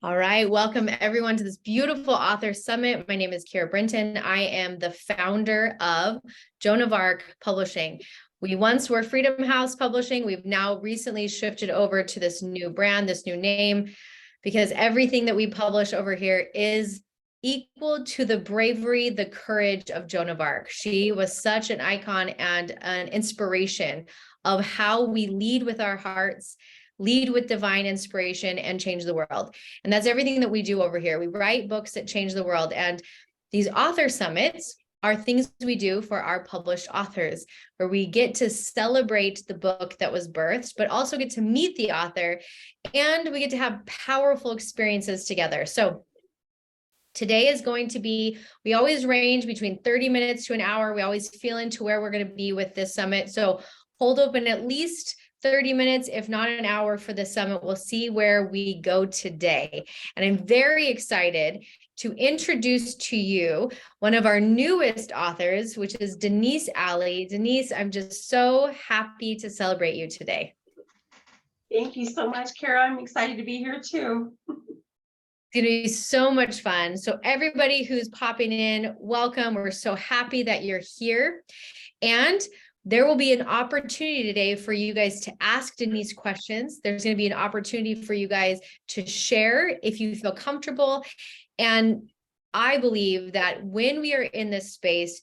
All right, welcome everyone to this beautiful author summit. My name is Kara Brinton. I am the founder of JOA Publishing. We once were Freedom House Publishing. We've now recently shifted over to this new brand, this new name, because everything that we publish over here is equal to the bravery, the courage of Joan of Arc. She was such an icon and an inspiration of how we lead with our hearts, lead with divine inspiration, and change the world. And that's everything that we do over here. We write books that change the world. And these author summits are things we do for our published authors, where we get to celebrate the book that was birthed, but also get to meet the author, and we get to have powerful experiences together. So today is going to be, we always range between 30 minutes to an hour. We always feel into where we're going to be with this summit. So hold open at least 30 minutes, if not an hour, for the summit. We'll see where we go today. And I'm very excited to introduce to you one of our newest authors, which is Denise Alley. Denise, I'm just so happy to celebrate you today. Thank you so much, Kara. I'm excited to be here too. It's going to be so much fun. So everybody who's popping in, welcome. We're so happy that you're here. And there will be an opportunity today for you guys to ask Denise questions. There's going to be an opportunity for you guys to share if you feel comfortable. And I believe that when we are in this space,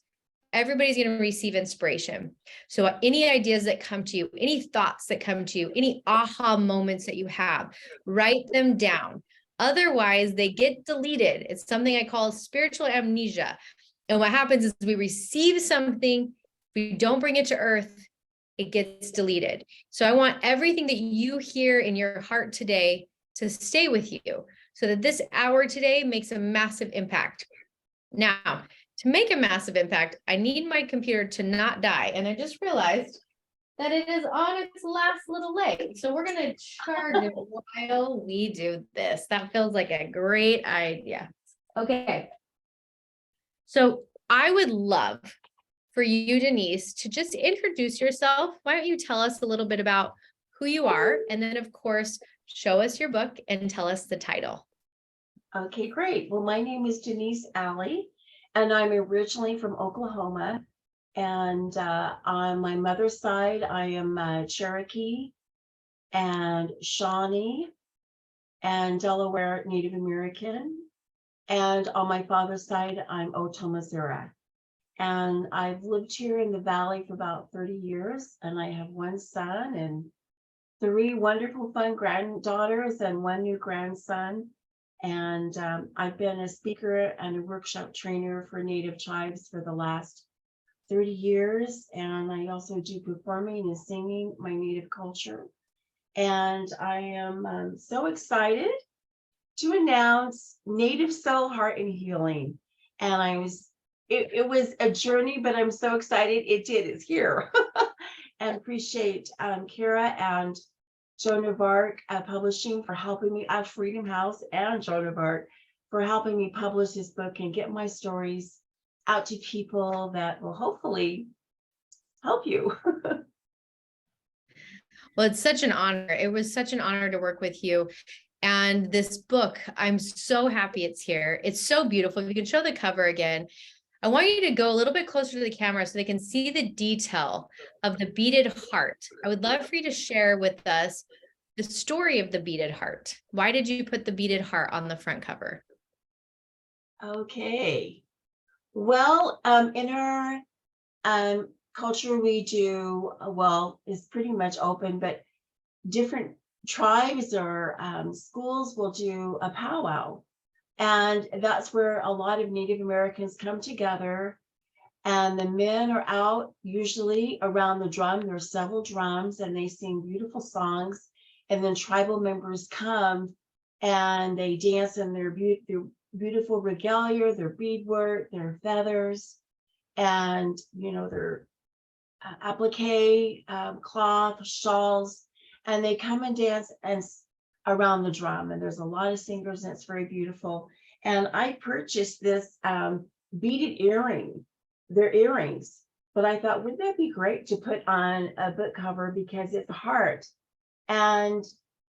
everybody's going to receive inspiration. So any ideas that come to you, any thoughts that come to you, any aha moments that you have, write them down. Otherwise, they get deleted. It's something I call spiritual amnesia. And what happens is we receive something, we don't bring it to earth, it gets deleted. So I want everything that you hear in your heart today to stay with you, so that this hour today makes a massive impact. Now, to make a massive impact, I need my computer to not die. And I just realized that it is on its last little leg. So we're going to charge it while we do this. That feels like a great idea. Okay. So I would love for you, Denise, to just introduce yourself. Why don't you tell us a little bit about who you are? And then, of course, show us your book and tell us the title. Okay, great. Well, my name is Denise Alley, and I'm originally from Oklahoma. And on my mother's side, I am Cherokee and Shawnee and Delaware Native American. And on my father's side, I'm Otomazera. And I've lived here in the Valley for about 30 years, and I have one son and 3 wonderful, fun granddaughters and 1 new grandson. And I've been a speaker and a workshop trainer for Native tribes for the last 30 years. And I also do performing and singing my Native culture. And I am so excited to announce Native Soul, Heart, and Healing. And it was a journey, but I'm so excited it's here. And appreciate Kara and JOA Publishing for helping me at Freedom House, and JOA for helping me publish this book and get my stories out to people that will hopefully help you. Well, it's such an honor. It was such an honor to work with you. And this book, I'm so happy it's here. It's so beautiful. If you can show the cover again. I want you to go a little bit closer to the camera so they can see the detail of the beaded heart. I would love for you to share with us the story of the beaded heart. Why did you put the beaded heart on the front cover? Okay. Well, in our culture, we do, well, it's pretty much open, but different tribes or schools will do a powwow. And that's where a lot of Native Americans come together, and the men are out usually around the drum. There are several drums, and they sing beautiful songs. And then tribal members come and they dance in their beautiful regalia, their beadwork, their feathers, and their applique, cloth, shawls, and they come and dance and around the drum. And there's a lot of singers, and it's very beautiful. And I purchased this beaded earring. They're earrings, but I thought, wouldn't that be great to put on a book cover, because it's a heart. And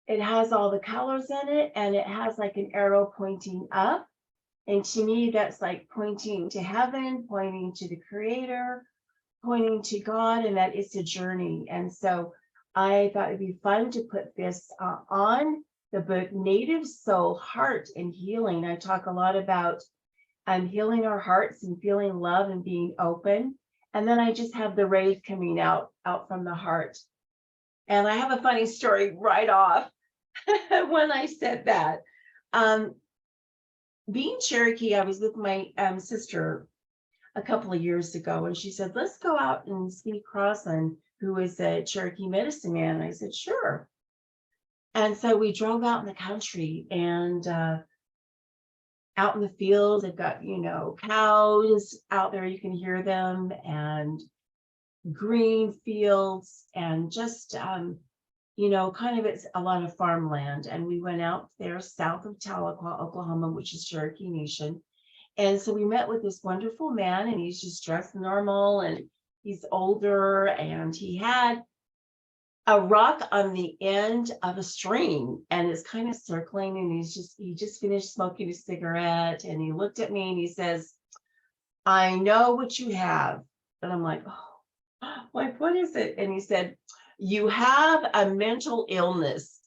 it has all the colors in it, and it has like an arrow pointing up. And to me, that's like pointing to heaven, pointing to the creator, pointing to God, and that it's a journey. And so I thought it'd be fun to put this on the book, Native Soul, Heart and Healing. I talk a lot about healing our hearts and feeling love and being open. And then I just have the rays coming out from the heart. And I have a funny story right off when I said that. Being Cherokee, I was with my sister a couple of years ago, and she said, let's go out and see Crossan, who is a Cherokee medicine man. And I said, sure. And so we drove out in the country, and out in the fields, they've got, cows out there, you can hear them, and green fields, and just, kind of it's a lot of farmland. And we went out there south of Tahlequah, Oklahoma, which is Cherokee Nation. And so we met with this wonderful man, and he's just dressed normal, and he's older, and he had a rock on the end of a string, and it's kind of circling, and he just finished smoking a cigarette, and he looked at me and he says, I know what you have. And I'm like, oh, like, what is it? And he said, you have a mental illness.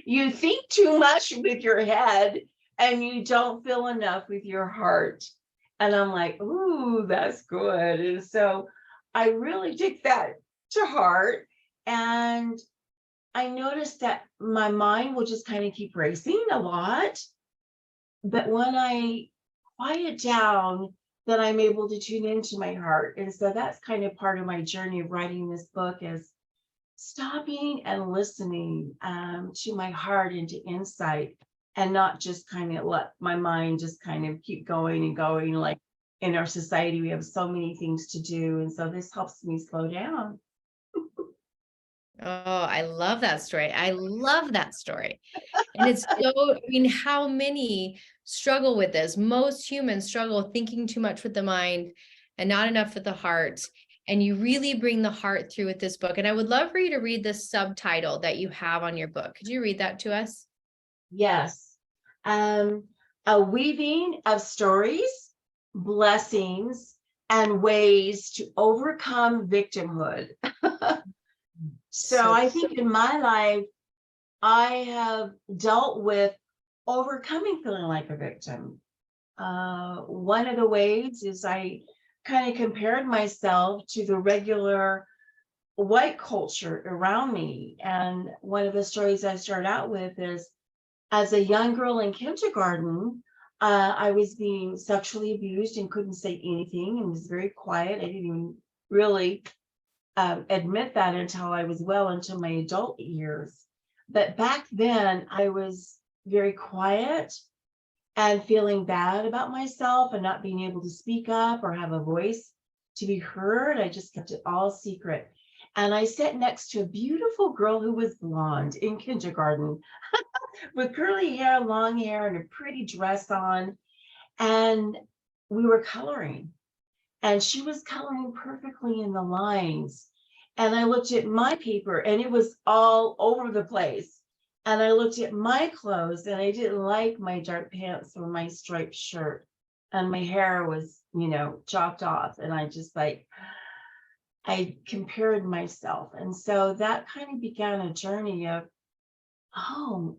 You think too much with your head, and you don't feel enough with your heart. And I'm like, ooh, that's good. And so I really took that to heart. And I noticed that my mind will just kind of keep racing a lot. But when I quiet down, then I'm able to tune into my heart. And so that's kind of part of my journey of writing this book, is stopping and listening to my heart and to insight, and not just kind of let my mind just kind of keep going and going. Like in our society, we have so many things to do. And so this helps me slow down. Oh, I love that story. I love that story. And it's so, how many struggle with this? Most humans struggle thinking too much with the mind and not enough with the heart. And you really bring the heart through with this book. And I would love for you to read the subtitle that you have on your book. Could you read that to us? Yes. A weaving of stories, blessings, and ways to overcome victimhood. So I think in my life, I have dealt with overcoming feeling like a victim. One of the ways is I kind of compared myself to the regular white culture around me. And one of the stories I start out with is, as a young girl in kindergarten, I was being sexually abused and couldn't say anything, and was very quiet. I didn't even really admit that until I was well into my adult years. But back then, I was very quiet and feeling bad about myself and not being able to speak up or have a voice to be heard. I just kept it all secret. And I sat next to a beautiful girl who was blonde in kindergarten with curly hair, long hair, and a pretty dress on. And we were coloring. And she was coloring perfectly in the lines. And I looked at my paper, and it was all over the place. And I looked at my clothes, and I didn't like my dark pants or my striped shirt. And my hair was, chopped off. And I compared myself. And so that kind of began a journey of, oh,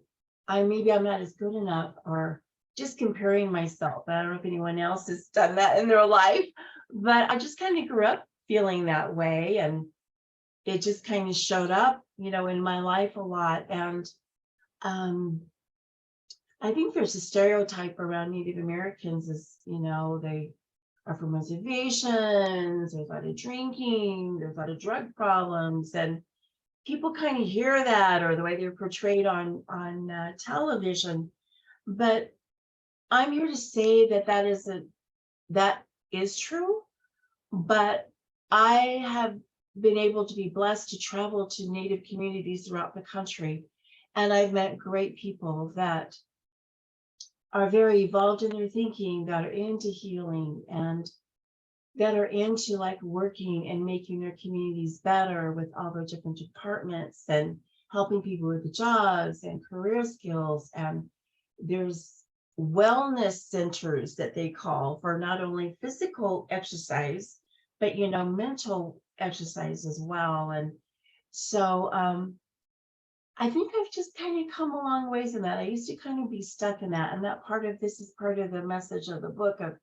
maybe I'm not as good enough, or just comparing myself. I don't know if anyone else has done that in their life, but I just kind of grew up feeling that way. And it just kind of showed up, in my life a lot. And I think there's a stereotype around Native Americans is, they are from reservations, there's a lot of drinking, there's a lot of drug problems, and people kind of hear that, or the way they're portrayed on television. But I'm here to say that is true. But I have been able to be blessed to travel to Native communities throughout the country, and I've met great people that are very evolved in their thinking, that are into healing, and that are into like working and making their communities better with all the different departments and helping people with the jobs and career skills. And there's wellness centers that they call for not only physical exercise, but mental exercise as well. And so I think I've just kind of come a long ways in that. I used to kind of be stuck in that. And that part of this is part of the message of the book of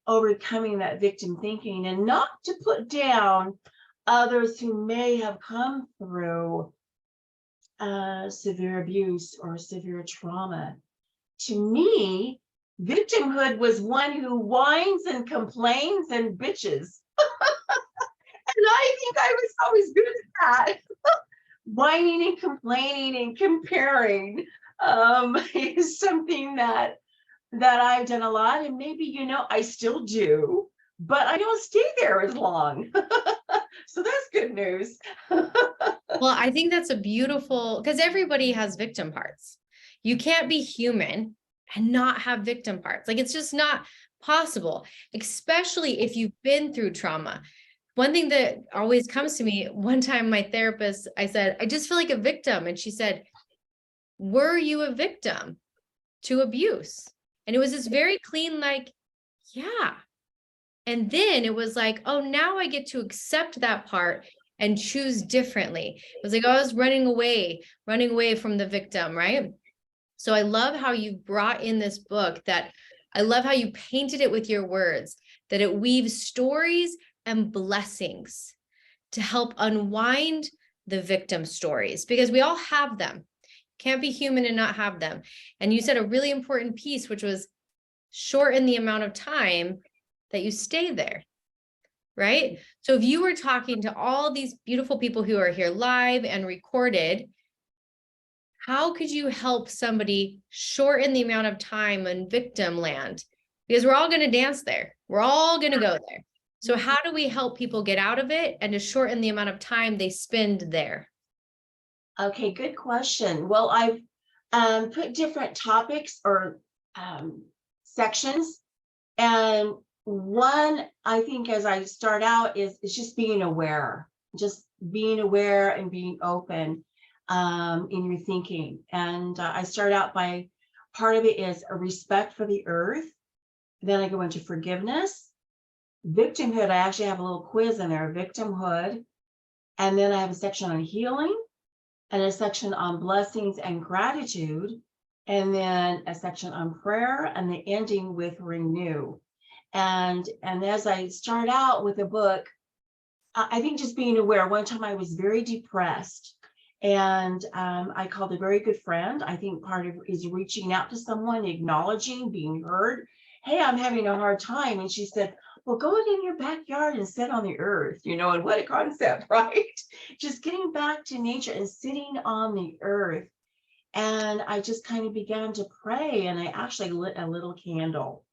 overcoming that victim thinking, and not to put down others who may have come through severe abuse or severe trauma. To me, victimhood was one who whines and complains and bitches. And I think I was always good at that. Whining and complaining and comparing is something that I've done a lot, and maybe I still do, but I don't stay there as long. So that's good news. Well, I think that's a beautiful, because everybody has victim parts. You can't be human and not have victim parts. Like, it's just not possible, especially if you've been through trauma. One thing that always comes to me, one time my therapist, I said, I just feel like a victim. And she said, were you a victim to abuse? And it was this very clean, like, yeah. And then it was like, oh, now I get to accept that part and choose differently. It was like, I was running away from the victim, right? So I love how you brought in this book, that I love how you painted it with your words, that it weaves stories and blessings to help unwind the victim stories, because we all have them. Can't be human and not have them. And you said a really important piece, which was shorten the amount of time that you stay there, right? So if you were talking to all these beautiful people who are here live and recorded, how could you help somebody shorten the amount of time in victim land? Because we're all going to dance there. We're all going to go there. So how do we help people get out of it and to shorten the amount of time they spend there? Okay, good question. Well, I've put different topics or sections. And one, I think, as I start out, is just being aware, and being open in your thinking. And I start out by, part of it is a respect for the earth. Then I go into forgiveness. Victimhood, I actually have a little quiz in there, victimhood. And then I have a section on healing and a section on blessings and gratitude. And then a section on prayer, and the ending with renew. And as I start out with a book, I think just being aware. One time I was very depressed, and I called a very good friend. I think part of it is reaching out to someone, acknowledging, being heard. Hey, I'm having a hard time. And she said, well, go in your backyard and sit on the earth, and what a concept, right? Just getting back to nature and sitting on the earth. And I just kind of began to pray, and I actually lit a little candle.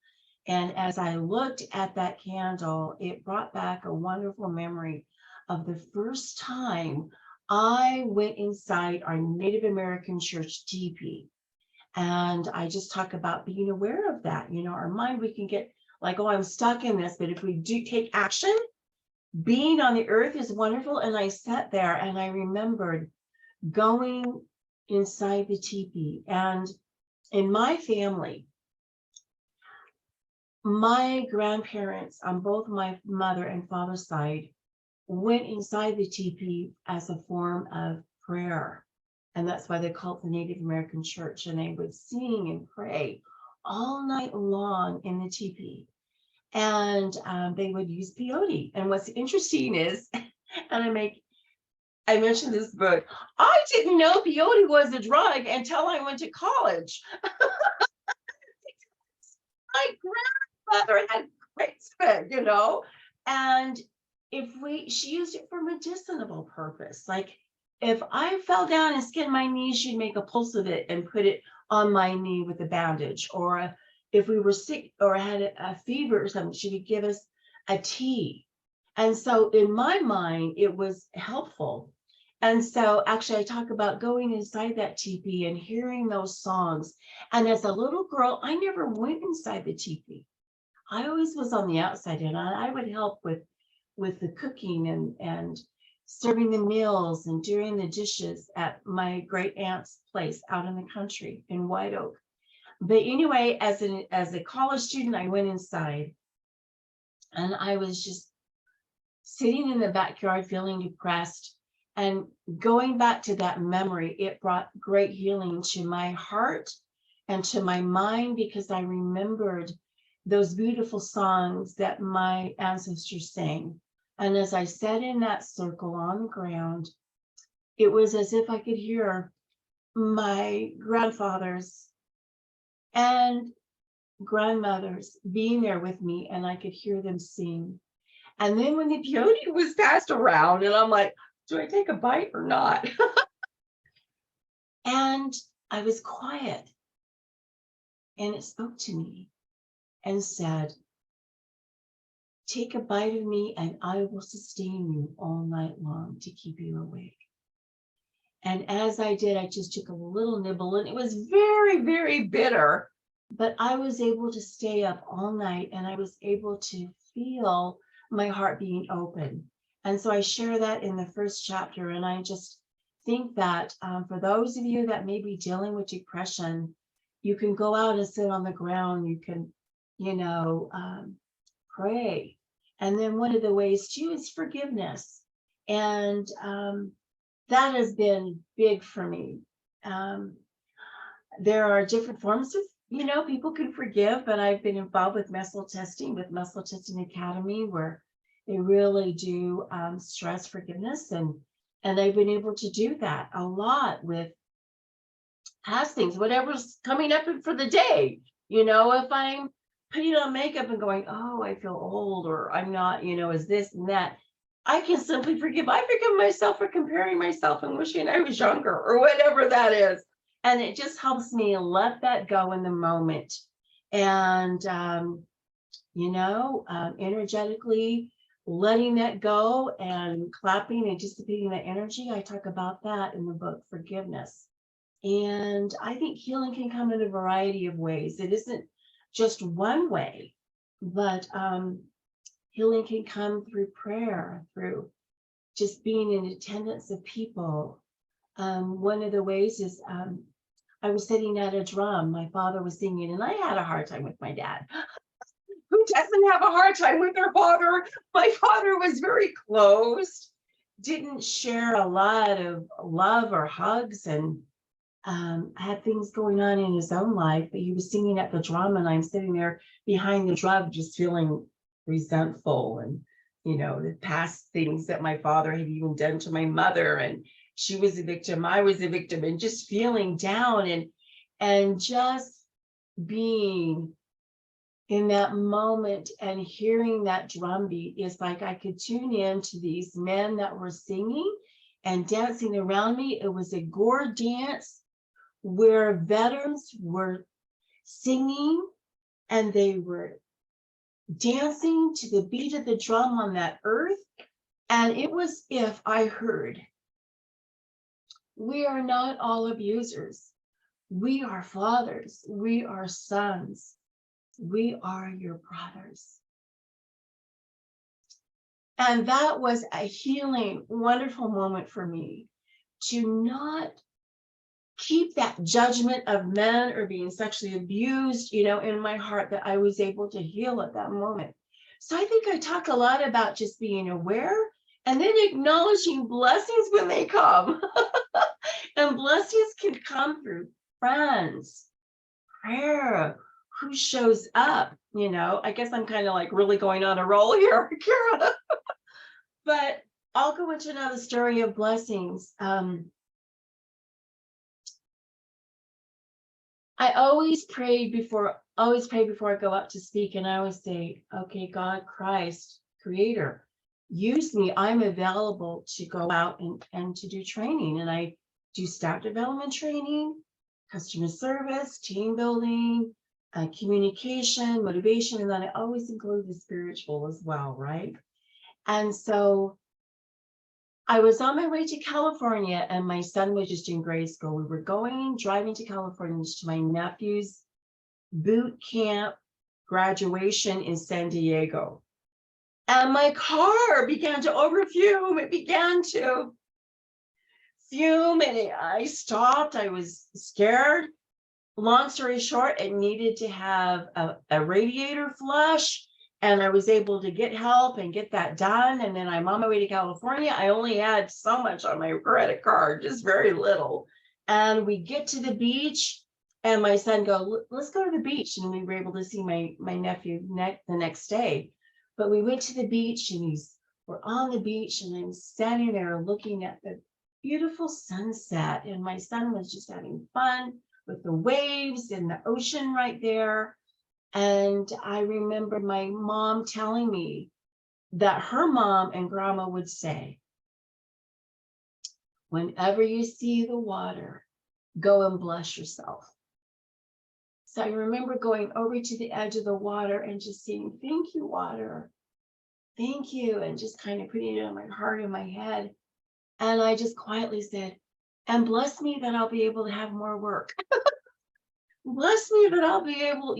And as I looked at that candle, it brought back a wonderful memory of the first time I went inside our Native American church teepee. And I just talk about being aware of that. Our mind, we can get like, oh, I'm stuck in this. But if we do take action, being on the earth is wonderful. And I sat there and I remembered going inside the teepee. And in my family, my grandparents on both my mother and father's side went inside the teepee as a form of prayer. And that's why they call it the Native American church. And they would sing and pray all night long in the teepee. And they would use peyote. And what's interesting is, and I mentioned this book, I didn't know peyote was a drug until I went to college. My grandmother had great, and she used it for medicinal purpose. Like if I fell down and skinned my knee, she'd make a pulse of it and put it on my knee with a bandage. Or if we were sick or had a fever or something, she would give us a tea. And so in my mind, it was helpful. And so actually I talk about going inside that teepee and hearing those songs. And as a little girl, I never went inside the teepee. I always was on the outside, and I would help with the cooking and serving the meals and doing the dishes at my great aunt's place out in the country in White Oak. But anyway, as a college student, I went inside, and I was just sitting in the backyard feeling depressed. And going back to that memory, it brought great healing to my heart and to my mind, because I remembered those beautiful songs that my ancestors sang. And as I sat in that circle on the ground, it was as if I could hear my grandfathers and grandmothers being there with me, and I could hear them sing. And then when the peyote was passed around, and I'm like, do I take a bite or not? And I was quiet, and it spoke to me and said, take a bite of me and I will sustain you all night long to keep you awake. And as I did, I just took a little nibble, and it was very, very bitter, but I was able to stay up all night, and I was able to feel my heart being open. And so I share that in the first chapter. And I just think that for those of you that may be dealing with depression, you can go out and sit on the ground. You can, pray. And then one of the ways too is forgiveness. And that has been big for me. There are different forms of, people can forgive, but I've been involved with Muscle Testing Academy, where they really do stress forgiveness, and I've been able to do that a lot with past things, whatever's coming up for the day. If I'm putting on makeup and going, oh, I feel old, or I'm not, is this and that, I can simply forgive. I forgive myself for comparing myself and wishing I was younger, or whatever that is. And it just helps me let that go in the moment. And, energetically letting that go and clapping and dissipating that energy. I talk about that in the book, Forgiveness. And I think healing can come in a variety of ways. It isn't just one way, but healing can come through prayer, through just being in attendance of people. One of the ways is I was sitting at a drum. My father was singing, and I had a hard time with my dad. Who doesn't have a hard time with their father? My father was very closed, didn't share a lot of love or hugs, and had things going on in his own life. But he was singing at the drum, and I'm sitting there behind the drum, just feeling resentful, and the past things that my father had even done to my mother, and she was a victim, I was a victim, and just feeling down, and just being in that moment and hearing that drum beat is like I could tune in to these men that were singing and dancing around me. It was a gore dance where veterans were singing, and they were dancing to the beat of the drum on that earth. And it was if I heard, we are not all abusers. We are fathers. We are sons. We are your brothers. And that was a healing, wonderful moment for me, to not keep that judgment of men or being sexually abused, in my heart, that I was able to heal at that moment. So I think I talk a lot about just being aware and then acknowledging blessings when they come. And blessings can come through friends, prayer, who shows up. I guess I'm kind of like really going on a roll here, Kara. But I'll go into another story of blessings. I always pray before I go out to speak, and I always say, okay, God, Christ, Creator, use me. I'm available to go out and to do training. And I do staff development training, customer service, team building, communication, motivation, and then I always include the spiritual as well, right? And so I was on my way to California, and my son was just in grade school. We were driving to California to my nephew's boot camp graduation in San Diego. And my car began to overfume. It began to fume and I stopped. I was scared. Long story short, it needed to have a radiator flush. And I was able to get help and get that done. And then I'm on my way to California. I only had so much on my credit card, just very little. And we get to the beach and my son goes, let's go to the beach. And we were able to see my nephew the next day. But we went to the beach and we're on the beach and I'm standing there looking at the beautiful sunset. And my son was just having fun with the waves and the ocean right there. And I remember my mom telling me that her mom and grandma would say, whenever you see the water, go and bless yourself. So I remember going over to the edge of the water and just saying, thank you, water. Thank you. And just kind of putting it on my heart and my head. And I just quietly said, and bless me that I'll be able to have more work. Bless me that I'll be able,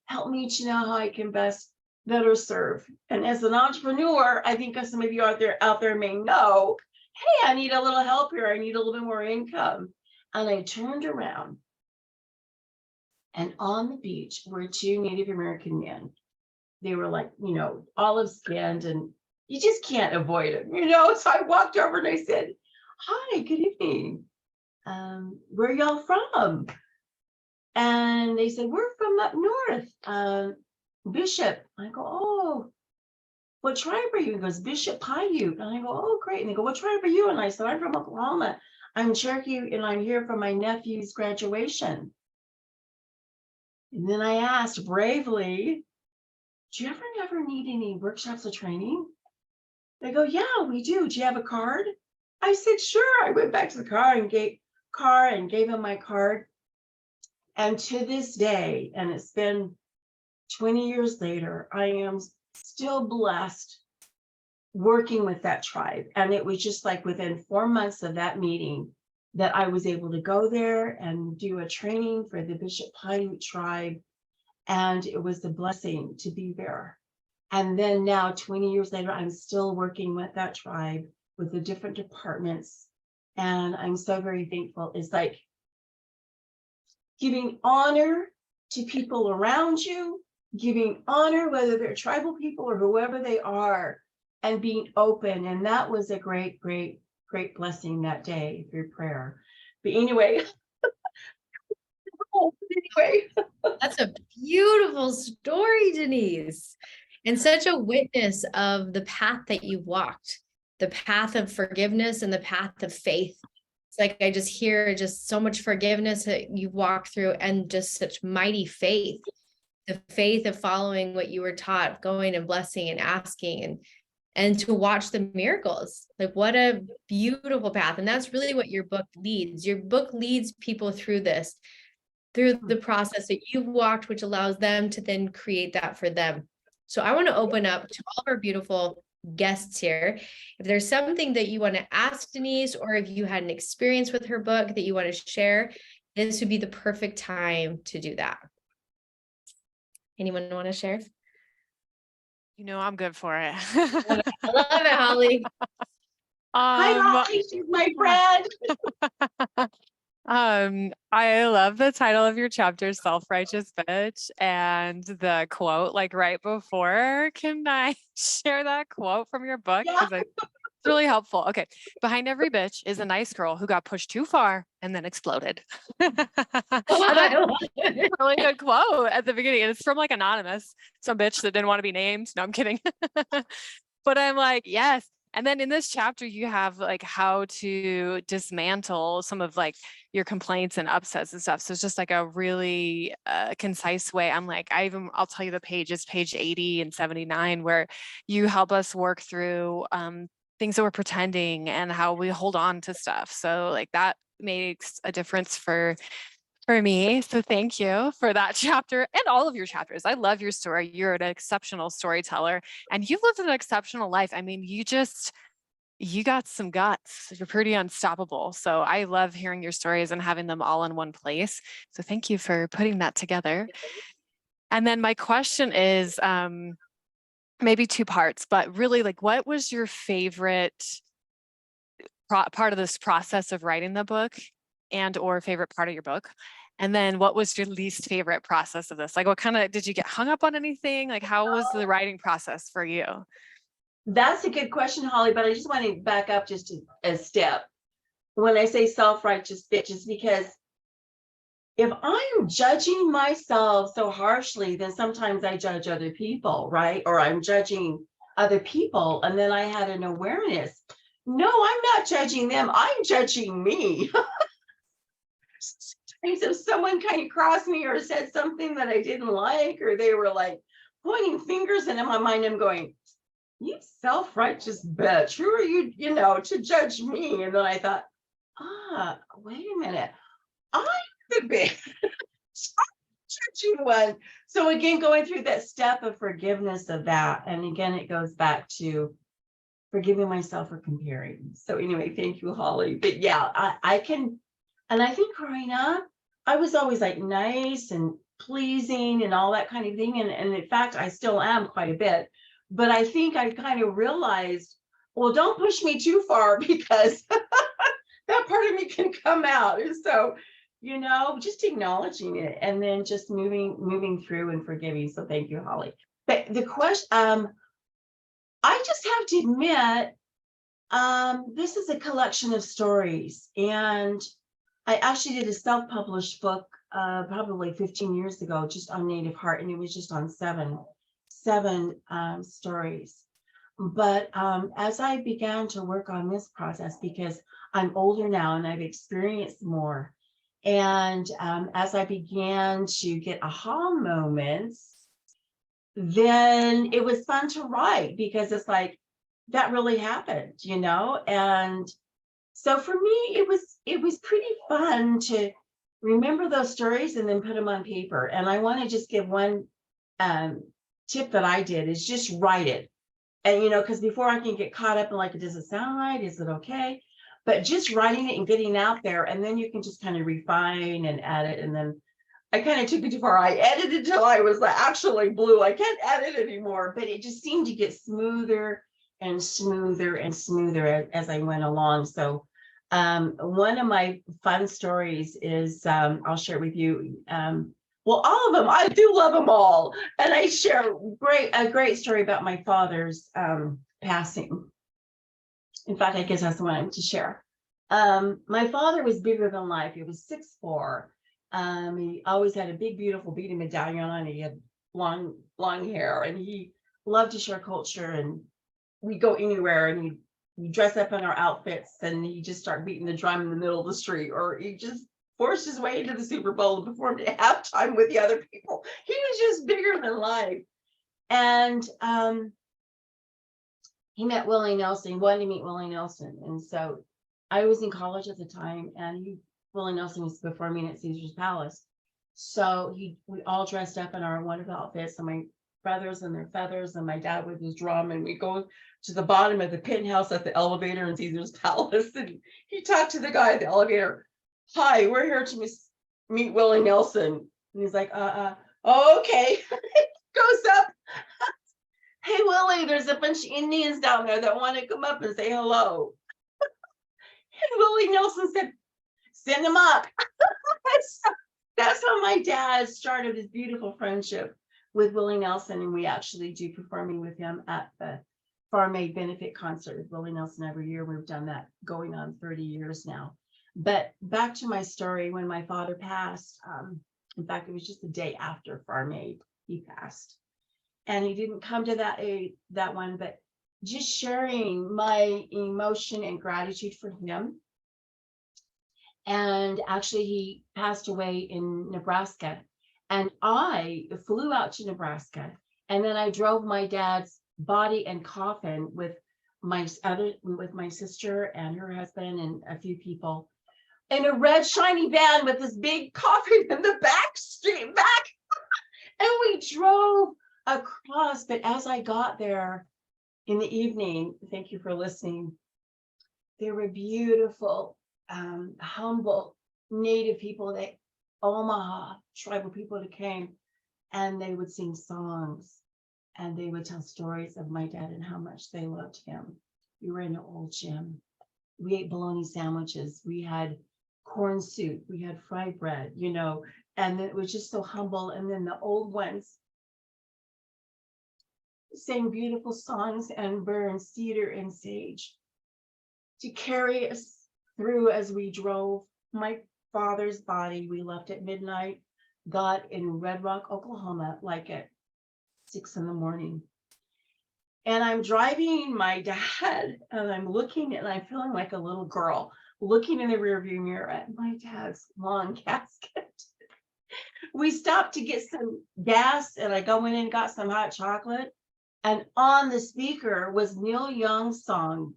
help me to know how I can better serve. And as an entrepreneur, I think some of you out there may know, hey, I need a little help here. I need a little bit more income. And I turned around and on the beach were two Native American men. They were like, olive skinned and you just can't avoid them, So I walked over and I said, hi, good evening. Where y'all from? And they said, we're from up north, Bishop. I go, oh, what tribe are you? He goes, Bishop Paiute. And I go, oh, great. And they go, what tribe are you? And I said, I'm from Oklahoma. I'm Cherokee and I'm here for my nephew's graduation. And then I asked bravely, do you ever need any workshops or training? They go, yeah, we do. Do you have a card? I said, sure. I went back to the car and gave him my card. And to this day, and it's been 20 years later, I am still blessed working with that tribe. And it was just like within 4 months of that meeting that I was able to go there and do a training for the Bishop Paiute tribe. And it was a blessing to be there. And then now 20 years later, I'm still working with that tribe with the different departments. And I'm so very thankful. It's like giving honor to people around you, giving honor, whether they're tribal people or whoever they are, and being open. And that was a great, great, great blessing that day through prayer. But anyway, That's a beautiful story, Denise, and such a witness of the path that you walked, the path of forgiveness and the path of faith. It's like I just hear just so much forgiveness that you've walked through and just such mighty faith, the faith of following what you were taught, going and blessing and asking and to watch the miracles. Like what a beautiful path. And that's really what your book leads. Your book leads people through this, through the process that you've walked, which allows them to then create that for them. So I want to open up to all of our beautiful guests here. If there's something that you want to ask Denise, or if you had an experience with her book that you want to share, this would be the perfect time to do that. Anyone want to share? I'm good for it. I love it, Holly. Hi, Holly, she's my friend. I love the title of your chapter, Self-Righteous Bitch, and the quote like right before. Can I share that quote from your book? Because it's really helpful. Okay. Behind every bitch is a nice girl who got pushed too far and then exploded. Really good quote at the beginning. And it's from like anonymous, some bitch that didn't want to be named. No, I'm kidding. But I'm like, yes. And then in this chapter, you have like how to dismantle some of like your complaints and upsets and stuff. So it's just like a really concise way. I'm like, I'll tell you the page, it's page 80 and 79, where you help us work through things that we're pretending and how we hold on to stuff. So like that makes a difference for me. So thank you for that chapter and all of your chapters. I love your story. You're an exceptional storyteller and you've lived an exceptional life. I mean, you got some guts. You're pretty unstoppable. So I love hearing your stories and having them all in one place. So thank you for putting that together. And then my question is, maybe two parts, but really, like, what was your favorite part of this process of writing the book, and or favorite part of your book? And then what was your least favorite process of this? Like, what kind of, did you get hung up on anything? Like, how was the writing process for you? That's a good question, Holly, but I just want to back up just a step. When I say self-righteous bitches, because if I'm judging myself so harshly, then sometimes I judge other people, right? Or I'm judging other people. And then I had an awareness. No, I'm not judging them. I'm judging me. Sometimes if someone kind of crossed me or said something that I didn't like, or they were like pointing fingers, and in my mind, I'm going, you self-righteous bitch, who are you, to judge me? And then I thought, wait a minute. I'm the big judging one. So again, going through that step of forgiveness of that. And again, it goes back to forgiving myself for comparing. So anyway, thank you, Holly. But yeah, I can, and I think growing up, I was always like nice and pleasing and all that kind of thing. And in fact, I still am quite a bit. But I think I kind of realized, well, don't push me too far, because that part of me can come out. And so, just acknowledging it and then just moving through and forgiving. So thank you, Holly. But the question, I just have to admit, this is a collection of stories, and I actually did a self-published book probably 15 years ago, just on Native Heart, and it was just on seven stories. But as I began to work on this process, because I'm older now and I've experienced more, and as I began to get aha moments, then it was fun to write, because it's like, that really happened, and so for me, it was pretty fun to remember those stories and then put them on paper. And I want to just give one tip that I did, is just write it. And, because before I can get caught up in like, does it sound right? Is it okay? But just writing it and getting out there, and then you can just kind of refine and add it. And then I kind of took it too far. I edited till I was actually blue. I can't edit anymore, but it just seemed to get smoother and smoother and smoother as I went along. So one of my fun stories is, I'll share it with you. Well, all of them, I do love them all. And I share a great story about my father's passing. In fact, I guess that's the one I'm to share. My father was bigger than life. He was 6'4". He always had a big, beautiful beaded medallion on. He had long hair, and he loved to share culture. And we'd go anywhere, and he'd dress up in our outfits, and he'd just start beating the drum in the middle of the street, or he just forced his way into the Super Bowl and performed at halftime with the other people. He was just bigger than life. And he met Willie Nelson. He wanted to meet Willie Nelson. And so I was in college at the time, and Willie Nelson was performing at Caesar's Palace. So we all dressed up in our wonderful outfits, and my brothers in their feathers, and my dad with his drum, and we go to the bottom of the penthouse at the elevator in Caesar's Palace. And he talked to the guy at the elevator. Hi, we're here to meet Willie Nelson. And he's like, oh, okay. Goes up. Hey, Willie, there's a bunch of Indians down there that want to come up and say hello. And Willie Nelson said, send them up. That's how my dad started his beautiful friendship with Willie Nelson. And we actually do performing with him at the Farm Aid benefit concert with Willie Nelson every year. We've done that going on 30 years now. But back to my story, when my father passed, in fact, it was just the day after Farm Aid, he passed. And he didn't come to that one, but just sharing my emotion and gratitude for him. And actually, he passed away in Nebraska. And I flew out to Nebraska. And then I drove my dad's body and coffin with my sister and her husband and a few people in a red shiny van with this big coffin in the back. And we drove across. But as I got there in the evening, thank you for listening, there were beautiful, humble Native people, Omaha tribal people that came. and they would sing songs, and they would tell stories of my dad and how much they loved him. We were in an old gym. We ate bologna sandwiches. We had corn soup. We had fried bread, and it was just so humble. And then the old ones sang beautiful songs and burned cedar and sage to carry us through as we drove. My father's body, we left at midnight, got in Red Rock, Oklahoma, like at 6 a.m. And I'm driving my dad, and I'm looking, and I'm feeling like a little girl looking in the rearview mirror at my dad's long casket. We stopped to get some gas, and I go in and got some hot chocolate. And on the speaker was Neil Young's song,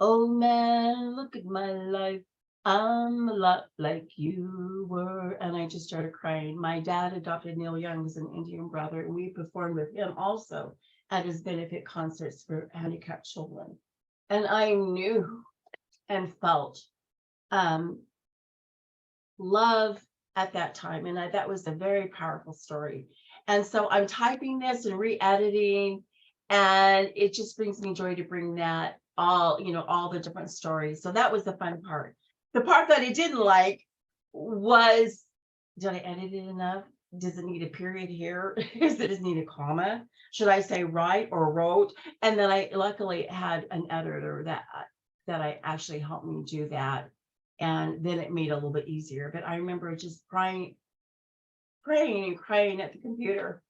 "Oh man, look at my life. I'm a lot like you were." And I just started crying. My dad adopted Neil Young as an Indian brother, and we performed with him also at his benefit concerts for handicapped children. And I knew and felt love at that time. And that was a very powerful story. And so I'm typing this and re-editing, and it just brings me joy to bring that all the different stories. So that was the fun part. The part that I didn't like was, did I edit it enough? Does it need a period here? Does it need a comma? Should I say write or wrote? And then I luckily had an editor that I actually helped me do that. And then it made it a little bit easier. But I remember just praying and crying at the computer.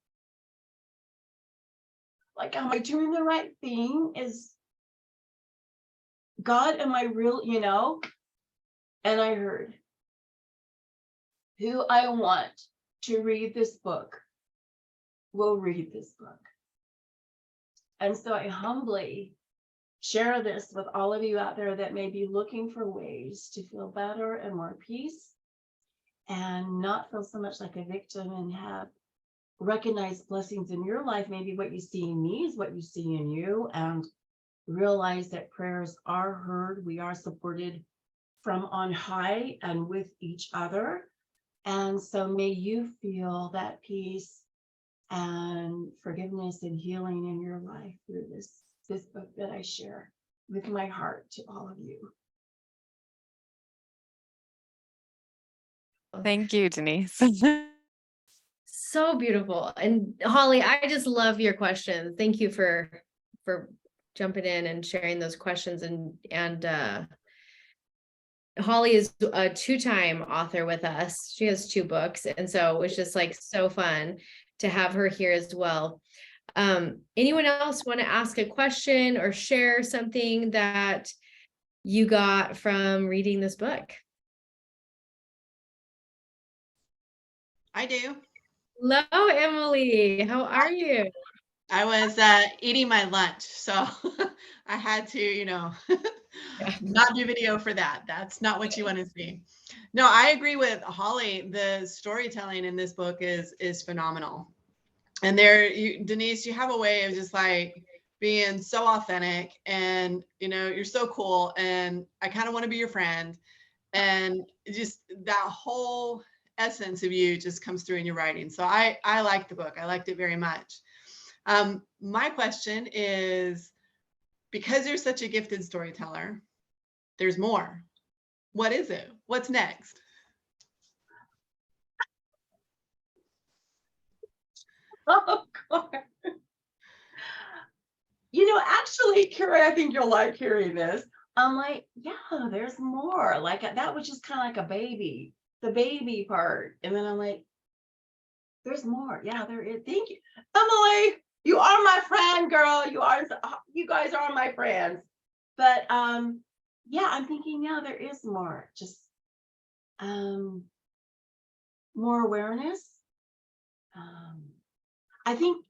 Like, am I doing the right thing? Is God, am I real? And I heard, who I want to read this book will read this book. And so I humbly share this with all of you out there that may be looking for ways to feel better and more peace, and not feel so much like a victim, and have recognized blessings in your life. Maybe what you see in me is what you see in you, and realize that prayers are heard. We are supported from on high and with each other. And so may you feel that peace and forgiveness and healing in your life through this book that I share with my heart to all of you. Thank you, Denise. So beautiful. And Holly, I just love your questions. Thank you for jumping in and sharing those questions. And Holly is a 2-time author with us. She has 2 books. And so it was just like so fun to have her here as well. Anyone else want to ask a question or share something that you got from reading this book? I do. Hello, Emily. How are you? I was eating my lunch, so I had to, not do video for that. That's not what you want to see. No, I agree with Holly. The storytelling in this book is phenomenal. And Denise, you have a way of just like being so authentic, and you're so cool, and I kind of want to be your friend, and just that whole essence of you just comes through in your writing. So I liked the book. I liked it very much. My question is, because you're such a gifted storyteller, there's more. What is it? What's next? Oh, God. Actually, Carrie, I think you'll like hearing this. I'm like, yeah, there's more. Like, that was just kind of like the baby part. And then I'm like, there's more. Yeah, there is. Thank you, Emily. You are my friend, girl. You guys are my friends. But yeah, I'm thinking, yeah, there is more. Just more awareness. I think,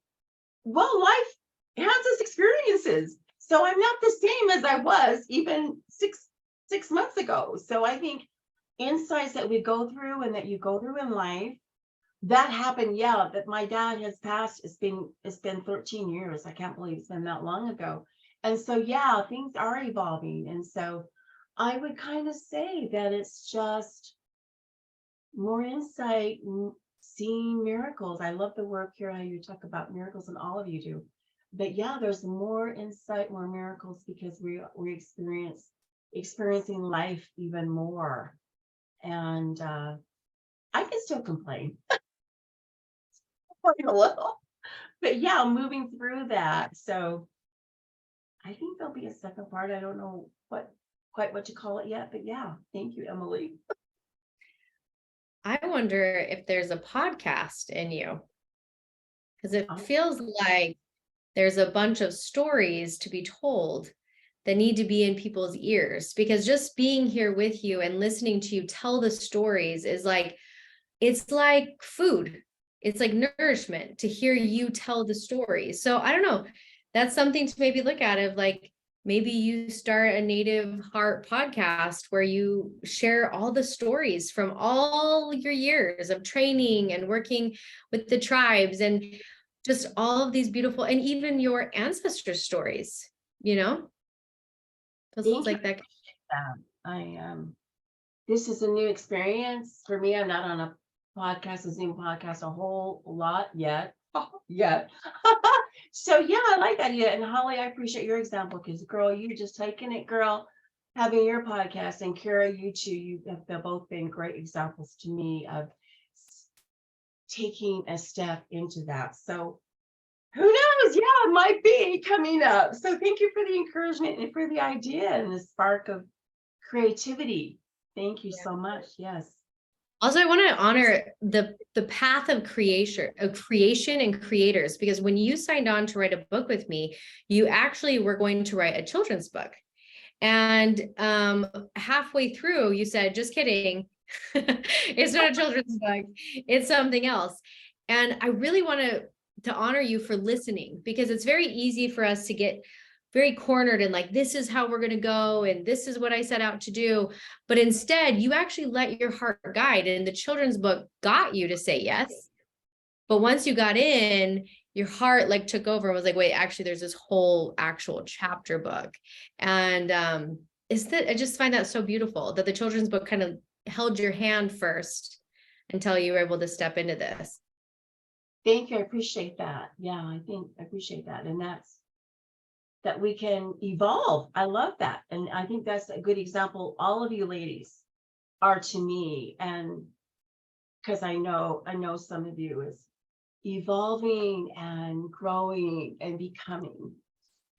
well, life has its experiences. So I'm not the same as I was even six months ago. So I think insights that we go through and that you go through in life, that happened. Yeah, that my dad has passed. It's been 13 years. I can't believe it's been that long ago. And so, yeah, things are evolving. And so I would kind of say that it's just more insight, seeing miracles. I love the work here, how you talk about miracles, and all of you do. But yeah, there's more insight, more miracles, because we experiencing life even more. And I can still complain a little, but yeah, moving through that. So I think there'll be a second part. I don't know quite what to call it yet, but yeah, thank you, Emily. I wonder if there's a podcast in you, because it Oh. feels like there's a bunch of stories to be told that need to be in people's ears, because just being here with you and listening to you tell the stories is like, it's like food. It's like nourishment to hear you tell the stories. So I don't know, that's something to maybe look at, of like, maybe you start a Native Heart podcast where you share all the stories from all your years of training and working with the tribes, and just all of these beautiful, and even your ancestor stories, you know? Feels Thank you. like that. This is a new experience for me. I'm not on a podcast, a Zoom podcast, a whole lot yet. Yet. So yeah, I like that idea. And Holly, I appreciate your example, because girl, you just taking it, girl, having your podcast, and Kara, you too, you have both been great examples to me of taking a step into that. So who knows? Yeah, it might be coming up. So thank you for the encouragement and for the idea and the spark of creativity. Thank you so much. Yes. Also, I want to honor the path of creation and creators, because when you signed on to write a book with me, you actually were going to write a children's book. And halfway through, you said, just kidding. It's not a children's book. It's something else. And I really want to honor you for listening, because it's very easy for us to get very cornered and like, this is how we're going to go, and this is what I set out to do. But instead, you actually let your heart guide, and the children's book got you to say yes. But once you got in, your heart like took over and was like, wait, actually, there's this whole actual chapter book. And I just find that so beautiful that the children's book kind of held your hand first until you were able to step into this. Thank you. I appreciate that. Yeah, I appreciate that. And that's that we can evolve. I love that. And I think that's a good example. All of you ladies are to me. And because I know some of you is evolving and growing and becoming.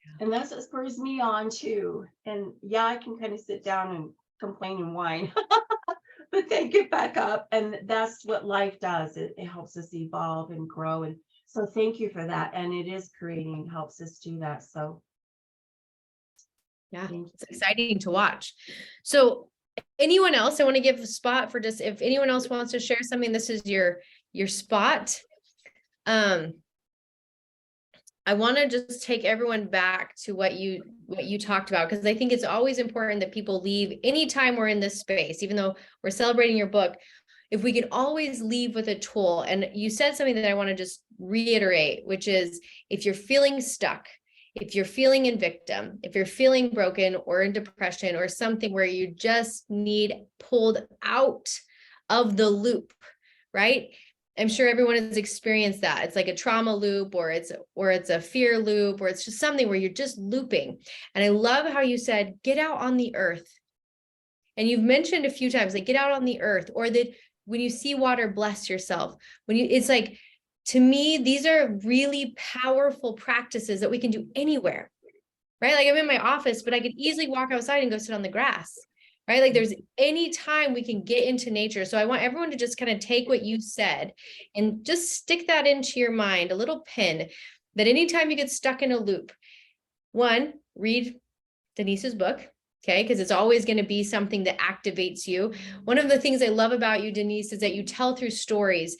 Yeah. And that's what spurs me on too. And yeah, I can kind of sit down and complain and whine, but then get back up. And that's what life does. It helps us evolve and grow. And so thank you for that. And it is creating, helps us do that. So yeah, it's exciting to watch. So anyone else, I want to give a spot for just, if anyone else wants to share something, this is your spot. I want to just take everyone back to what you talked about, because I think it's always important that people leave anytime we're in this space, even though we're celebrating your book, if we can always leave with a tool. And you said something that I want to just reiterate, which is, if you're feeling stuck, if you're feeling in victim, if you're feeling broken or in depression or something where you just need pulled out of the loop, right? I'm sure everyone has experienced that. It's like a trauma loop, or it's a fear loop, or it's just something where you're just looping. And I love how you said, get out on the earth. And you've mentioned a few times, like, get out on the earth, or that when you see water, bless yourself. It's like, to me, these are really powerful practices that we can do anywhere, right? Like, I'm in my office, but I could easily walk outside and go sit on the grass, right? Like, there's any time we can get into nature. So I want everyone to just kind of take what you said and just stick that into your mind, a little pin, that anytime you get stuck in a loop, one, read Denise's book. Okay, because it's always going to be something that activates you. One of the things I love about you, Denise, is that you tell through stories.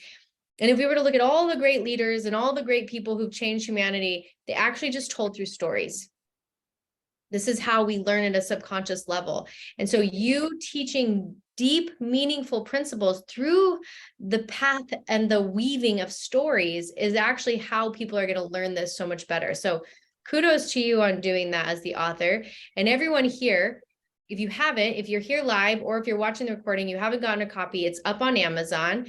And if we were to look at all the great leaders and all the great people who've changed humanity, they actually just told through stories. This is how we learn at a subconscious level. And so you teaching deep, meaningful principles through the path and the weaving of stories is actually how people are going to learn this so much better. So kudos to you on doing that as the author. And everyone here, if you haven't, if you're here live or if you're watching the recording, you haven't gotten a copy, it's up on Amazon.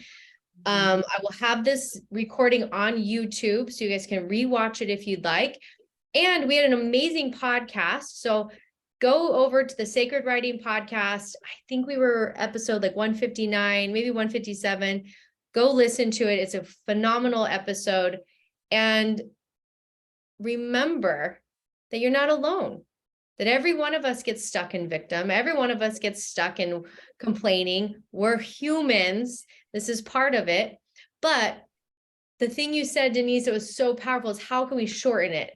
I will have this recording on YouTube so you guys can rewatch it if you'd like. And we had an amazing podcast. So go over to the Sacred Writing Podcast. I think we were episode like 159, maybe 157. Go listen to it. It's a phenomenal episode. And remember that you're not alone, that every one of us gets stuck in victim. Every one of us gets stuck in complaining. We're humans. This is part of it. But the thing you said, Denise, that was so powerful is how can we shorten it?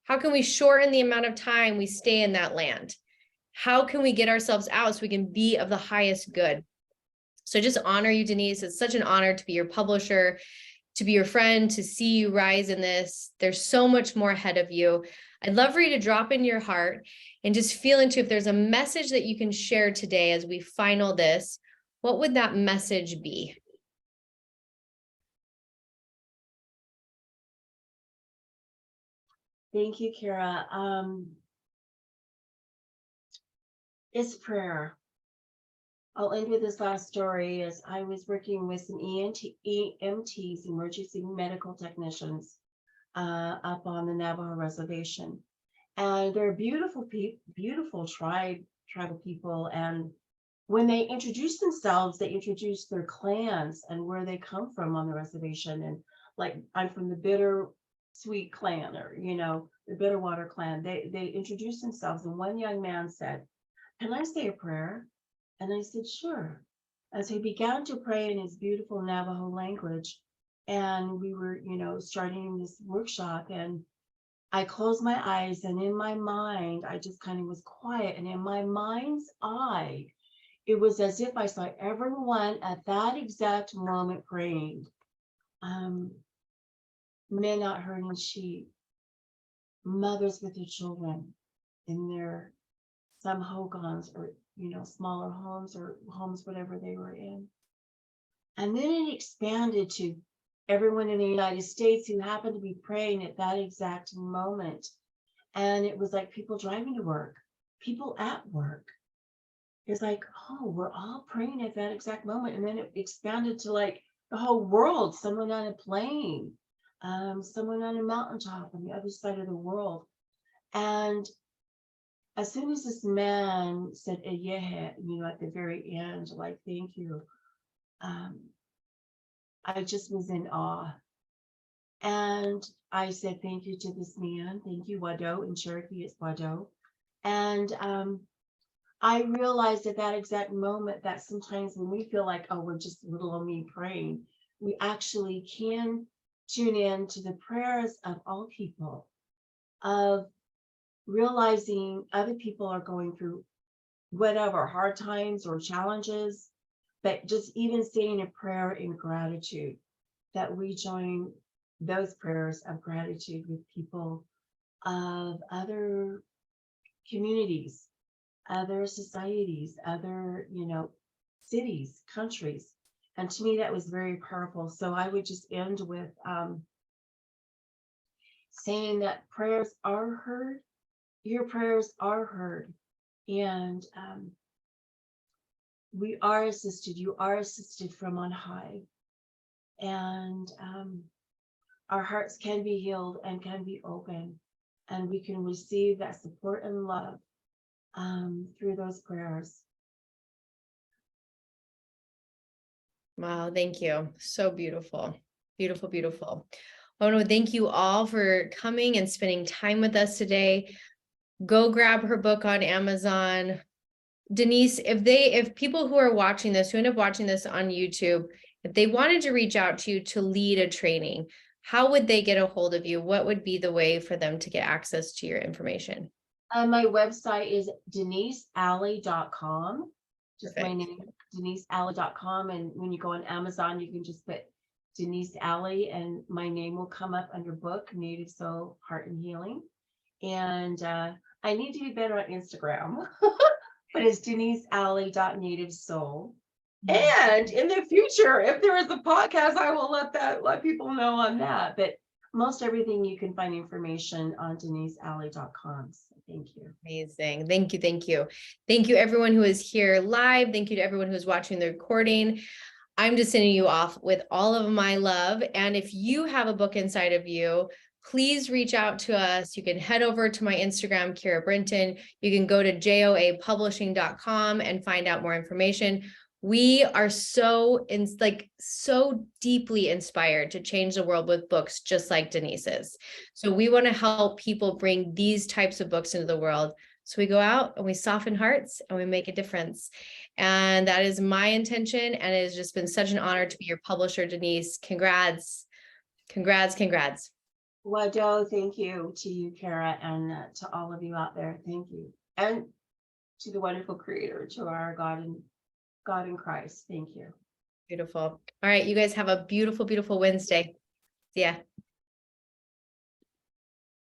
How can we shorten the amount of time we stay in that land? How can we get ourselves out so we can be of the highest good? So just honor you, Denise. It's such an honor to be your publisher, to be your friend, to see you rise in this. There's so much more ahead of you. I'd love for you to drop in your heart and just feel into if there's a message that you can share today as we final this, what would that message be? Thank you, Kara. It's prayer. I'll end with this last story. As I was working with some EMTs, emergency medical technicians, up on the Navajo reservation, and they're beautiful tribal people. And when they introduce themselves, they introduce their clans and where they come from on the reservation. And like, I'm from the Bitter Sweet clan, or the Bitterwater clan. They introduced themselves, and one young man said, "Can I say a prayer?" And I said, "Sure." And so he began to pray in his beautiful Navajo language. And we were, starting this workshop, and I closed my eyes, and in my mind, I just kind of was quiet. And in my mind's eye, it was as if I saw everyone at that exact moment praying. Men out herding sheep, mothers with their children in their some hogans, or smaller homes, or homes, whatever they were in. And then it expanded to everyone in the United States who happened to be praying at that exact moment. And it was like people driving to work, people at work. It's like, oh, we're all praying at that exact moment. And then it expanded to like the whole world, someone on a plane, someone on a mountaintop on the other side of the world. And as soon as this man said, yeah, at the very end, like, thank you, I just was in awe. And I said, thank you to this man. Thank you, Wado. In Cherokee, it's Wado. And I realized at that exact moment that sometimes when we feel like, oh, we're just little old me praying, we actually can tune in to the prayers of all people, of realizing other people are going through whatever hard times or challenges, but just even saying a prayer in gratitude, that we join those prayers of gratitude with people of other communities, other societies, other, cities, countries. And to me, that was very powerful. So I would just end with saying that prayers are heard. Your prayers are heard. And we are assisted. You are assisted from on high. And our hearts can be healed and can be open. And we can receive that support and love through those prayers. Wow, thank you. So beautiful. Beautiful, beautiful. I want to thank you all for coming and spending time with us today. Go grab her book on Amazon. Denise, if people who are watching this, who end up watching this on YouTube, if they wanted to reach out to you to lead a training, how would they get a hold of you? What would be the way for them to get access to your information? My website is denisealley.com. Just Perfect. my name, denisealley.com. And when you go on Amazon, you can just put Denise Alley and my name will come up under book, Native Soul, Heart and Healing. And I need to be better on Instagram, but it's denisealley.nativesoul. And in the future, if there is a podcast, I will let people know on that. But most everything you can find information on denisealley.com. So thank you. Amazing. Thank you. Thank you. Thank you, everyone who is here live. Thank you to everyone who's watching the recording. I'm just sending you off with all of my love. And if you have a book inside of you, please reach out to us. You can head over to my Instagram, Kira Brinton. You can go to joapublishing.com and find out more information. We are so deeply inspired to change the world with books, just like Denise's. So we want to help people bring these types of books into the world. So we go out and we soften hearts and we make a difference. And that is my intention. And it has just been such an honor to be your publisher, Denise. Congrats. Congrats. Well, Joe, thank you to you, Kara, and to all of you out there. Thank you. And to the wonderful creator, to our God in Christ. Thank you. Beautiful. All right. You guys have a beautiful, beautiful Wednesday. See ya.